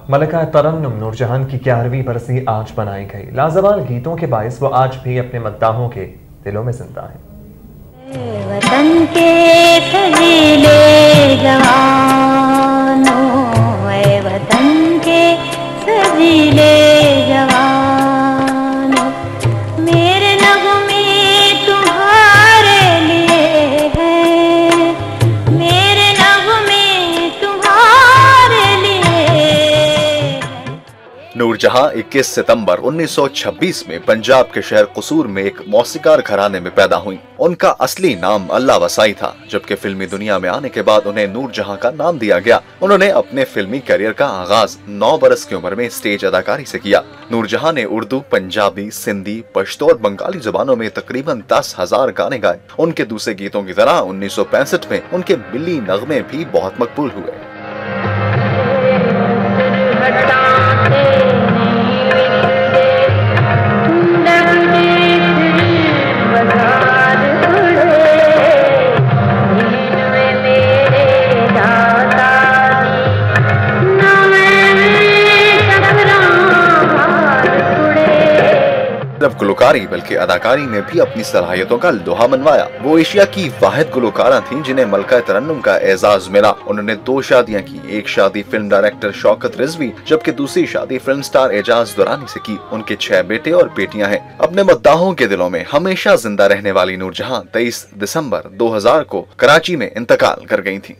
मलिका तरन्नुम नूरजहां की 11वीं बरसी आज मनाई गई। लाजवाब गीतों के बायस वो आज भी अपने मद्दाहों के दिलों में जिंदा है। वतन के सजीले जवानों, ऐ वतन के सजीले जवानों, मेरे नगमे तुम्हारे लिए है, मेरे नगमे तुम्हारे लिए। नूरजहां 21 सितंबर 1926 में पंजाब के शहर कसूर में एक मौसीकार घराने में पैदा हुई। उनका असली नाम अल्लाह वसाई था, जबकि फिल्मी दुनिया में आने के बाद उन्हें नूरजहां का नाम दिया गया। उन्होंने अपने फिल्मी करियर का आगाज 9 बरस की उम्र में स्टेज अदाकारी से किया। नूरजहां ने उर्दू, पंजाबी, सिंधी, पश्तो और बंगाली जुबानों में तकरीबन 10,000 गाने गाए। उनके दूसरे गीतों की तरह 1965 में उनके बिल्ली नगमे भी बहुत मकबूल हुए। सिर्फ गुलकारी बल्कि अदाकारी में भी अपनी सलाहियतों का लोहा मनवाया। वो एशिया की वाहिद गुलकारा थीं जिन्हें मलिका तरन्नुम का एजाज मिला। उन्होंने 2 शादियां की। एक शादी फिल्म डायरेक्टर शौकत रिजवी, जबकि दूसरी शादी फिल्म स्टार एजाज दुरानी से की। उनके 6 बेटे और बेटियां हैं। अपने मद्दाहों के दिलों में हमेशा जिंदा रहने वाली नूरजहां 23 दिसंबर 2000 को कराची में इंतकाल कर गई थी।